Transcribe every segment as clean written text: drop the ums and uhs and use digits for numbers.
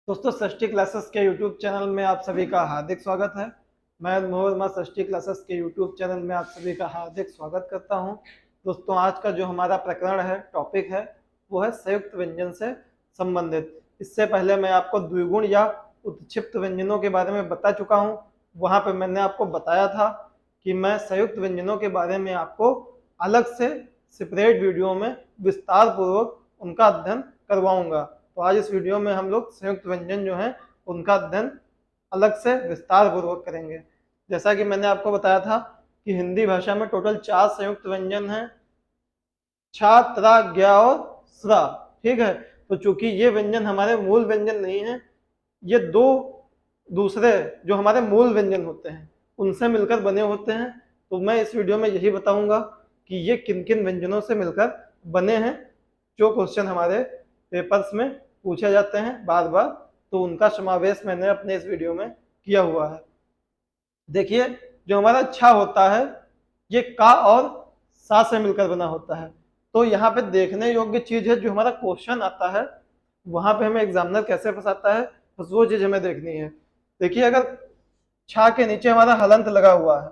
दोस्तों सृष्टि क्लासेस के YouTube channel में आप सभी का हार्दिक स्वागत है। मैं मोहम्मद सृष्टि क्लासेस के यूट्यूब चैनल में आप सभी का हार्दिक स्वागत करता हूं। दोस्तों आज का जो हमारा प्रकरण है, टॉपिक है, वो है संयुक्त व्यंजन से संबंधित। इससे पहले मैं आपको द्विगुण या उत्क्षिप्त व्यंजनों के बारे में बता चुका हूँ। वहाँ पर मैंने आपको बताया था कि मैं संयुक्त व्यंजनों के बारे में आपको अलग से सेपरेट वीडियो में विस्तार पूर्वक उनका अध्ययन करवाऊंगा। तो आज इस वीडियो में हम लोग संयुक्त व्यंजन जो है उनका अध्ययन अलग से विस्तार पूर्वक करेंगे। जैसा कि मैंने आपको बताया था कि हिंदी भाषा में टोटल 4 संयुक्त व्यंजन हैं, छा, त्रा, ज्ञा और स्रा। ठीक है, तो चूंकि ये व्यंजन हमारे मूल व्यंजन नहीं है, ये दो दूसरे जो हमारे मूल व्यंजन होते हैं उनसे मिलकर बने होते हैं। तो मैं इस वीडियो में यही बताऊंगा कि ये किन किन व्यंजनों से मिलकर बने हैं। जो क्वेश्चन हमारे पेपर्स में पूछे जाते हैं बार बार, तो उनका समावेश मैंने अपने इस वीडियो में किया हुआ है। देखिए, जो हमारा छा होता है ये का और सा से मिलकर बना होता है। तो यहाँ पे देखने योग्य चीज है, जो हमारा क्वेश्चन आता है वहां पे हमें एग्जामिनर कैसे फंसाता है, बस वो चीज हमें देखनी है। देखिए, अगर छा के नीचे हमारा हलंत लगा हुआ है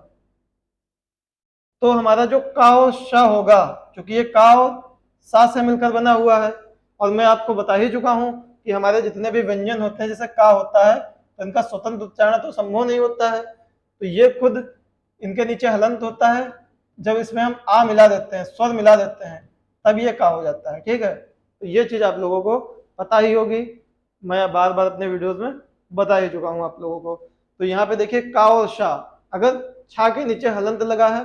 तो हमारा जो का और शा होगा, क्योंकि ये का और सा से मिलकर बना हुआ है, और मैं आपको बता ही चुका हूं कि हमारे जितने भी व्यंजन होते हैं, जैसे का होता है तो इनका स्वतंत्र उच्चारण तो संभव नहीं होता है, तो ये खुद इनके नीचे हलंत होता है। जब इसमें हम आ मिला देते हैं, स्वर मिला देते हैं, तब ये का हो जाता है। ठीक है, तो ये चीज आप लोगों को पता ही होगी, मैं बार बार अपने वीडियोस में बता ही चुका हूँ आप लोगों को। तो यहाँ पे देखिए, का और शा, अगर छा के नीचे हलंत लगा है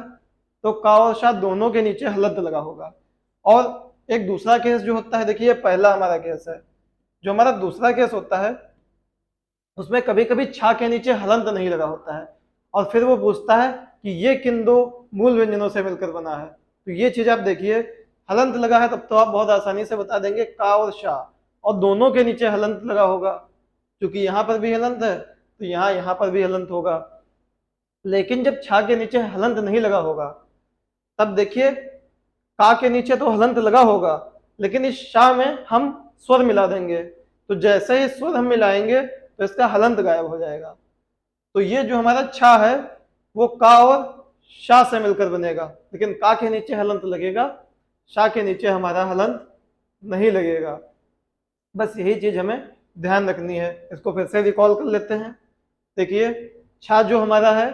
तो का और शा दोनों के नीचे हलंत लगा होगा। और एक दूसरा केस जो होता है, देखिए पहला हमारा केस है, जो हमारा दूसरा केस होता है उसमें कभी कभी छा के नीचे हलंत नहीं लगा होता है, और फिर वो पूछता है कि ये किन दो मूल व्यंजनों से मिलकर बना है। तो ये चीज आप देखिए, हलंत लगा है तब तो आप बहुत आसानी से बता देंगे का और शा, और दोनों के नीचे हलंत लगा होगा, क्योंकि यहाँ पर भी हलंत है तो यहाँ पर भी हलंत होगा। लेकिन जब छा के नीचे हलंत नहीं लगा होगा, तब देखिए का के नीचे तो हलंत लगा होगा, लेकिन इस शा में हम स्वर मिला देंगे, तो जैसे ही स्वर हम मिलाएंगे तो इसका हलंत गायब हो जाएगा। तो ये जो हमारा छा है वो का और शा से मिलकर बनेगा, लेकिन का के नीचे हलंत लगेगा, शा के नीचे हमारा हलंत नहीं लगेगा। बस यही चीज हमें ध्यान रखनी है। इसको फिर से रिकॉल कर लेते हैं। देखिए, छा जो हमारा है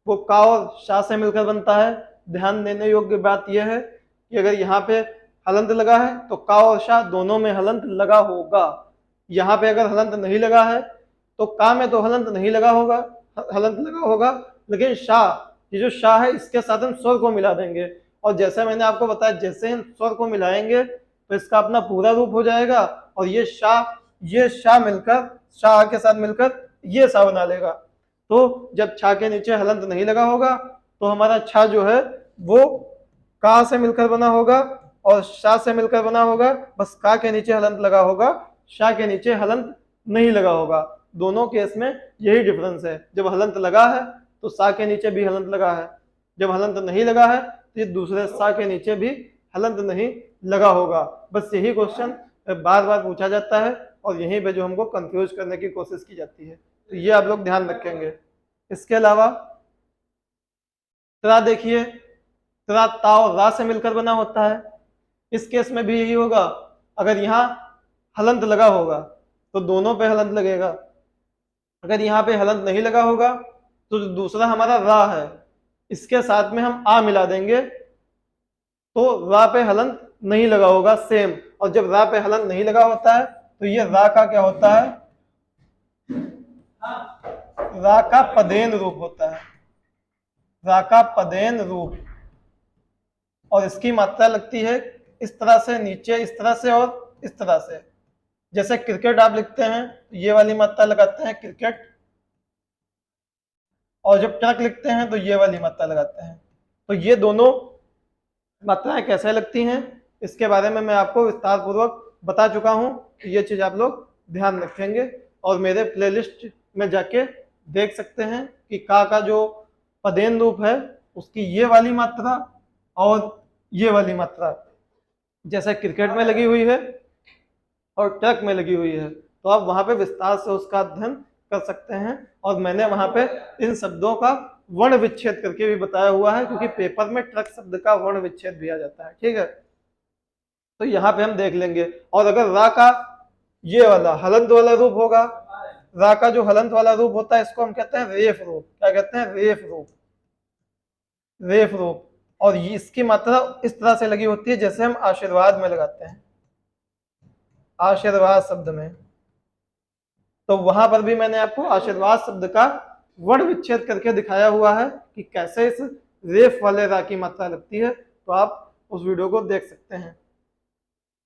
वो का और शा से मिलकर बनता है। ध्यान देने योग्य बात यह है कि अगर यहाँ पे हलंत लगा है तो का और शा दोनों में हलंत लगा होगा। यहाँ पे अगर हलंत नहीं लगा है तो का में तो हलंत नहीं लगा होगा, हलंत लगा होगा, लेकिन शा, ये जो शा है इसके साथ हम स्वर को मिला देंगे, और जैसे मैंने आपको बताया जैसे हम स्वर को मिलाएंगे तो इसका अपना पूरा रूप हो जाएगा, और ये शा मिलकर, शा के साथ मिलकर ये सा बना लेगा। तो जब छा के नीचे हलंत नहीं लगा होगा तो हमारा छा जो है वो का से मिलकर बना होगा और शा से मिलकर बना होगा। बस का के नीचे हलंत लगा होगा, शा के नीचे हलंत नहीं लगा होगा। दोनों केस में यही डिफरेंस है। जब हलंत लगा है तो सा के नीचे भी हलंत लगा है, जब हलंत नहीं लगा है तो ये दूसरे सा के नीचे भी हलंत नहीं लगा होगा। बस यही क्वेश्चन बार बार पूछा जाता है, और यहीं पे जो हमको कंफ्यूज करने की कोशिश की जाती है, तो ये आप लोग ध्यान रखेंगे। इसके अलावा त्रा, देखिए त्रा ता और रा से मिलकर बना होता है। इस केस में भी यही होगा, अगर यहाँ हलंत लगा होगा तो दोनों पे हलंत लगेगा, अगर यहाँ पे हलंत नहीं लगा होगा तो जो दूसरा हमारा रा है इसके साथ में हम आ मिला देंगे तो रा पे हलंत नहीं लगा होगा सेम। और जब रा पे हलंत नहीं लगा होता है तो ये रा का क्या होता है, रा का पदेन रूप होता है, रा का पदेन रूप। और इसकी मात्रा लगती है इस तरह से नीचे, इस तरह से और इस तरह से। जैसे क्रिकेट आप लिखते हैं तो ये वाली मात्रा लगाते हैं क्रिकेट, और जब ट्रक लिखते हैं तो ये वाली मात्रा लगाते हैं। तो ये दोनों मात्राएं कैसे लगती हैं इसके बारे में मैं आपको विस्तार पूर्वक बता चुका हूं। तो ये चीज आप लोग ध्यान रखेंगे, और मेरे प्लेलिस्ट में जाके देख सकते हैं कि का जो पदेन रूप है उसकी ये वाली मात्रा और ये वाली मात्रा जैसे क्रिकेट में लगी हुई है और ट्रक में लगी हुई है, तो आप वहां पे विस्तार से उसका अध्ययन कर सकते हैं। और मैंने वहां पे इन शब्दों का वर्ण विच्छेद करके भी बताया हुआ है, क्योंकि पेपर में ट्रक शब्द का वर्ण विच्छेद भी आ जाता है। ठीक है, तो यहाँ पे हम देख लेंगे। और अगर रा का ये वाला हलंत वाला रूप होगा, रा का जो हलंत वाला रूप होता है इसको हम कहते हैं रेफ रूप। क्या कहते हैं? रेफ रूप। रेफ रूप। और इसकी मात्रा इस तरह से लगी होती है जैसे हम आशीर्वाद में लगाते हैं, आशीर्वाद शब्द में। तो वहां पर भी मैंने आपको आशीर्वाद शब्द का वर्ण विच्छेद करके दिखाया हुआ है कि कैसे इस रेफ वाले रा की मात्रा लगती है। तो आप उस वीडियो को देख सकते हैं।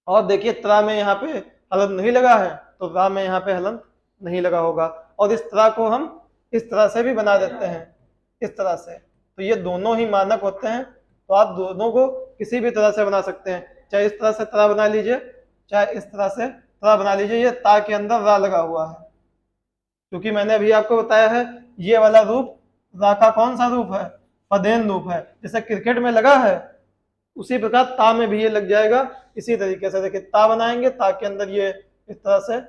और देखिए, त्रा में यहाँ पे हलंत नहीं लगा है, तो रा में यहाँ पे हलंत नहीं लगा होगा। और इस त्रा को हम इस तरह से भी बना देते हैं, इस तरह से। तो ये दोनों ही मानक होते हैं, तो आप दोनों को किसी भी तरह से बना सकते हैं। चाहे इस तरह से त्रा बना लीजिए, चाहे इस तरह से त्रा बना लीजिए। ये ता के अंदर रा लगा हुआ है, क्योंकि मैंने अभी आपको बताया है ये वाला रूप रा का कौन सा रूप है? पदेन रूप है। जैसे क्रिकेट में लगा है उसी प्रकार ता में भी ये लग जाएगा। इसी तरीके से देखिए, ता बनाएंगे, ता के अंदर ये इस तरह से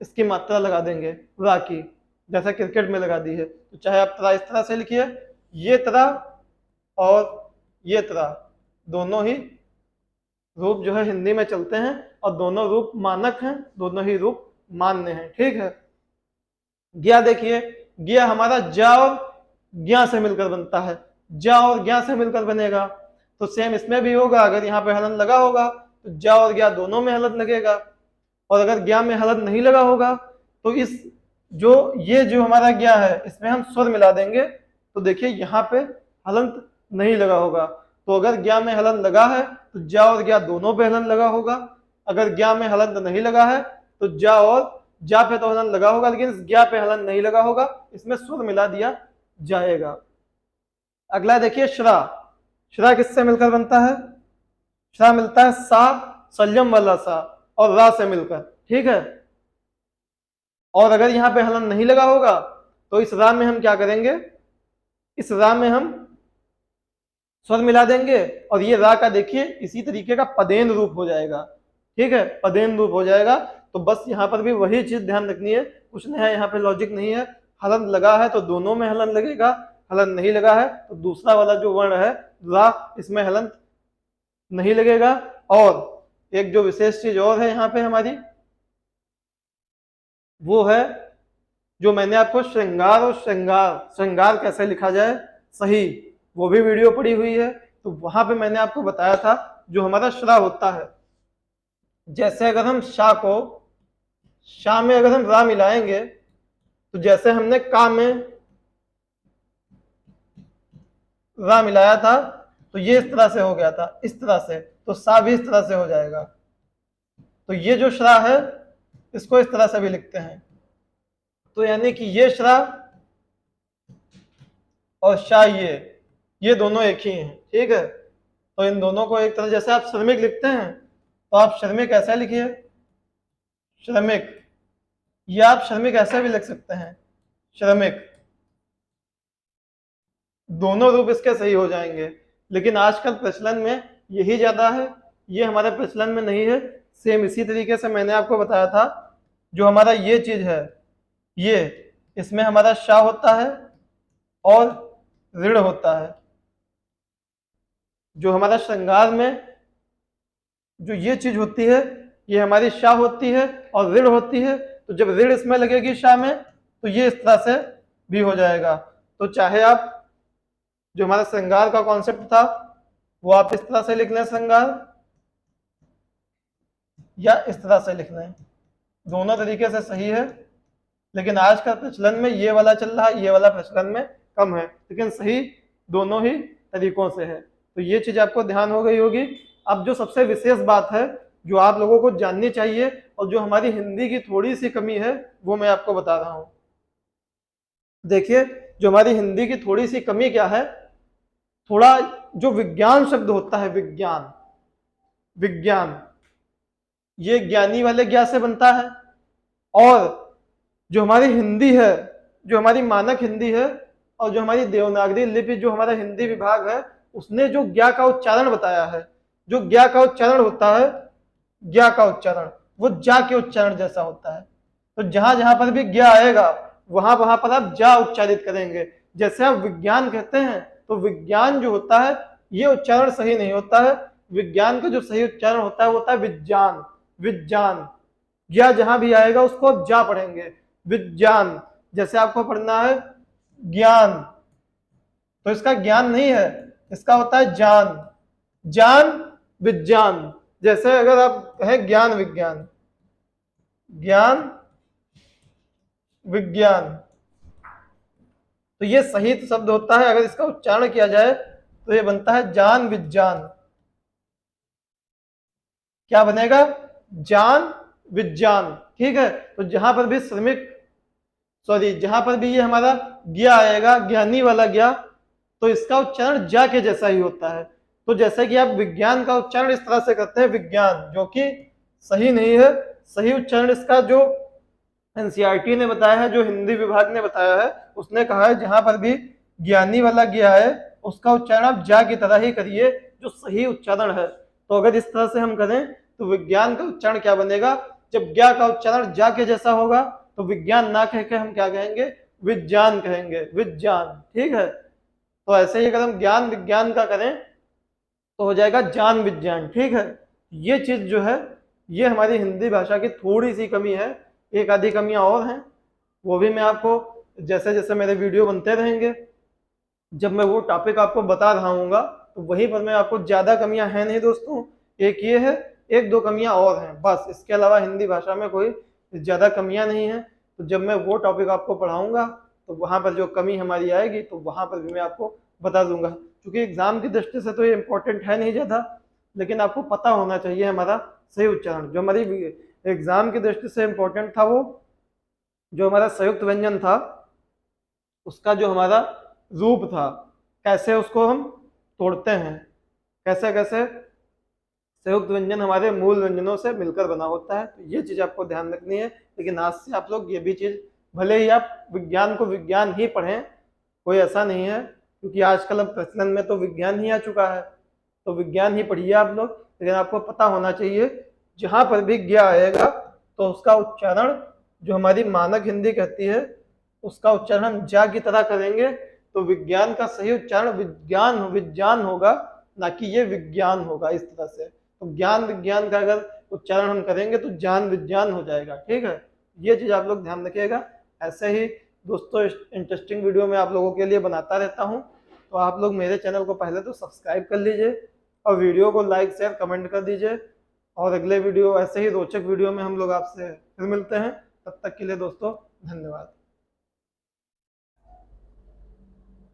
इसकी मात्रा लगा देंगे रा की, जैसा क्रिकेट में लगा दी है। तो चाहे आप त्रा इस तरह से लिखिए, ये त्रा और ये त्रा दोनों ही रूप जो है हिंदी में चलते हैं, और दोनों रूप मानक हैं, दोनों ही रूप मान्य हैं। ठीक है। ज्ञा देखिए, ज्ञा हमारा जा और ज्ञा से मिलकर बनता है। जा और ज्ञा से मिलकर बनेगा, तो सेम इसमें भी होगा। अगर यहाँ पे हलंत लगा होगा तो जा और ज्ञा दोनों में हलंत लगेगा। और अगर ज्ञा में हलंत नहीं लगा होगा तो इस ये जो हमारा ज्ञा है इसमें हम स्वर मिला देंगे। तो देखिए यहाँ पे हलंत नहीं लगा होगा। तो अगर ज्ञा में हलंत लगा है तो जा और ज्ञा दोनों पे हलंत लगा होगा। अगर ज्ञा में हलंत नहीं लगा है तो जा और जा पे तो हलंत लगा होगा, लेकिन इस ज्ञा पे हलंत नहीं लगा होगा, इसमें स्वर मिला दिया जाएगा। अगला देखिए, श्रा। श्रा किससे मिलकर बनता है? श्रा मिलता है सा, संयम वाला सा, और रा से मिलकर। ठीक है। और अगर यहाँ पे हलंत नहीं लगा होगा तो इस रा में हम क्या करेंगे? इस रा में हम स्वर मिला देंगे, और ये रा का देखिए इसी तरीके का पदेन रूप हो जाएगा। ठीक है, पदेन रूप हो जाएगा। तो बस यहाँ पर भी वही चीज ध्यान रखनी है, कुछ नया यहाँ पे लॉजिक नहीं है। हलंत लगा है तो दोनों में हलंत लगेगा, हलंत नहीं लगा है तो दूसरा वाला जो वर्ण है रा, इसमें हलंत नहीं लगेगा। और एक जो विशेष चीज और है यहाँ पे हमारी, वो है जो मैंने आपको श्रृंगार और श्रृंगार कैसे लिखा जाए सही, वो भी वीडियो पड़ी हुई है। तो वहां पे मैंने आपको बताया था जो हमारा श्रा होता है। जैसे अगर हम शा को, शा में अगर हम रा मिलाएंगे तो जैसे हमने का में रा मिलाया था तो ये इस तरह से हो गया था, इस तरह से। तो सा भी इस तरह से हो जाएगा। तो ये जो श्रा है इसको इस तरह से भी लिखते हैं। तो यानी कि ये श्रा और शा ये दोनों एक ही हैं। ठीक है। तो इन दोनों को एक तरह, जैसे आप श्रमिक लिखते हैं तो आप श्रमिक ऐसा लिखिए, श्रमिक। या आप श्रमिक ऐसा भी लिख सकते हैं, श्रमिक। दोनों रूप इसके सही हो जाएंगे। लेकिन आजकल प्रचलन में यही ज्यादा है, ये हमारे प्रचलन में नहीं है। सेम इसी तरीके से मैंने आपको बताया था, जो हमारा ये चीज है, ये इसमें हमारा शा होता है और ऋण होता है। जो हमारा श्रृंगार में जो ये चीज होती है ये हमारी शा होती है और ऋण होती है। तो जब ऋण इसमें लगेगी शा में तो ये इस तरह से भी हो जाएगा। तो चाहे आप जो हमारा श्रृंगार का कॉन्सेप्ट था वो आप इस तरह से लिख लें श्रृंगार, या इस तरह से लिख लें, दोनों तरीके से सही है। लेकिन आज का प्रचलन में ये वाला चल रहा है, ये वाला प्रचलन में कम है, लेकिन सही दोनों ही तरीकों से है। तो ये चीज आपको ध्यान हो गई होगी। अब जो सबसे विशेष बात है जो आप लोगों को जाननी चाहिए और जो हमारी हिंदी की थोड़ी सी कमी है वो मैं आपको बता रहा हूं। देखिए, जो हमारी हिंदी की थोड़ी सी कमी क्या है, थोड़ा जो विज्ञान शब्द होता है, विज्ञान, ये ज्ञानी वाले ज्ञा से बनता है। और जो हमारी हिंदी है, जो हमारी मानक हिंदी है, और जो हमारी देवनागरी लिपि जो हमारा हिंदी विभाग है, उसने जो ज्ञा का उच्चारण बताया है, जो ज्ञा का उच्चारण होता है, ज्ञा का उच्चारण वो जा के उच्चारण जैसा होता है। तो जहां जहां पर भी ज्ञा आएगा वहां वहां पर आप जा उच्चारित करेंगे। जैसे आप विज्ञान कहते हैं तो विज्ञान जो होता है ये उच्चारण सही नहीं होता है। विज्ञान का जो सही उच्चारण होता है वो होता है विज्ञान। विज्ञान ज्ञा जहां भी आएगा उसको आप जा पढ़ेंगे, विज्ञान। जैसे आपको पढ़ना है ज्ञान, तो इसका ज्ञान नहीं है, इसका होता है जान। जान विज्ञान। जैसे अगर आप कहें ज्ञान विज्ञान, ज्ञान विज्ञान, तो ये सही शब्द होता है। अगर इसका उच्चारण किया जाए तो ये बनता है जान विज्ञान। क्या बनेगा? जान विज्ञान। ठीक है। तो जहां पर भी श्रमिक जहां पर भी ये हमारा ज्ञा आएगा, ज्ञानी वाला ज्ञा, तो इसका उच्चारण जा के जैसा ही होता है। तो जैसे कि आप विज्ञान का उच्चारण इस तरह से करते हैं विज्ञान, जो कि सही नहीं है। सही उच्चारण इसका जो एनसीईआरटी ने बताया है, जो हिंदी विभाग ने बताया है, उसने कहा है जहां पर भी ज्ञानी वाला ज्ञा है उसका उच्चारण आप जा की तरह ही करिए, जो सही उच्चारण है। तो अगर इस तरह से हम करें तो विज्ञान का उच्चारण क्या बनेगा? जब ज्ञा का उच्चारण जा के जैसा होगा तो विज्ञान ना कह के हम क्या कहेंगे? विज्ञान कहेंगे, विज्ञान। ठीक है। तो ऐसे ही अगर हम ज्ञान विज्ञान का करें तो हो जाएगा जान विज्ञान। ठीक है। ये चीज जो है ये हमारी हिंदी भाषा की थोड़ी सी कमी है। एक आधी कमियां और हैं, वो भी मैं आपको जैसे जैसे मेरे वीडियो बनते रहेंगे, जब मैं वो टॉपिक आपको बता रहा हूँगा तो वहीं पर मैं आपको ज्यादा कमियां हैं नहीं दोस्तों। एक ये है, एक दो कमियां और हैं बस, इसके अलावा हिंदी भाषा में कोई ज्यादा कमियां नहीं है। तो जब मैं वो टॉपिक आपको पढ़ाऊंगा तो वहां पर जो कमी हमारी आएगी तो वहां पर भी मैं आपको बता दूंगा। क्योंकि एग्जाम की दृष्टि से तो ये इंपॉर्टेंट है नहीं ज्यादा, लेकिन आपको पता होना चाहिए हमारा सही उच्चारण। जो हमारी एग्जाम की दृष्टि से इंपॉर्टेंट था वो जो हमारा संयुक्त व्यंजन था, उसका जो हमारा रूप था, कैसे उसको हम तोड़ते हैं, कैसे कैसे संयुक्त व्यंजन हमारे मूल व्यंजनों से मिलकर बना होता है। तो ये चीज आपको ध्यान रखनी है। लेकिन आज से आप लोग ये भी चीज, भले ही आप विज्ञान को विज्ञान ही पढ़ें, कोई ऐसा नहीं है, क्योंकि आजकल अब प्रचलन में तो विज्ञान ही आ चुका है, तो विज्ञान ही पढ़िए आप लोग। लेकिन आपको पता होना चाहिए जहां पर भी ज्ञा आएगा तो उसका उच्चारण जो हमारी मानक हिंदी कहती है उसका उच्चारण हम जा की तरह करेंगे। तो विज्ञान का सही उच्चारण विज्ञान विज्ञान होगा, ना कि ये विज्ञान होगा इस तरह से। तो ज्ञान विज्ञान का अगर उच्चारण हम करेंगे तो जान विज्ञान हो जाएगा। ठीक है। ये चीज आप लोग ध्यान रखिएगा। ऐसे ही दोस्तों इंटरेस्टिंग वीडियो मैं आप लोगों के लिए बनाता रहता हूँ, तो आप लोग मेरे चैनल को पहले तो सब्सक्राइब कर लीजिए और वीडियो को लाइक शेयर कमेंट कर दीजिए। और अगले वीडियो ऐसे ही रोचक वीडियो में हम लोग आपसे फिर मिलते हैं। तब तक के लिए दोस्तों धन्यवाद।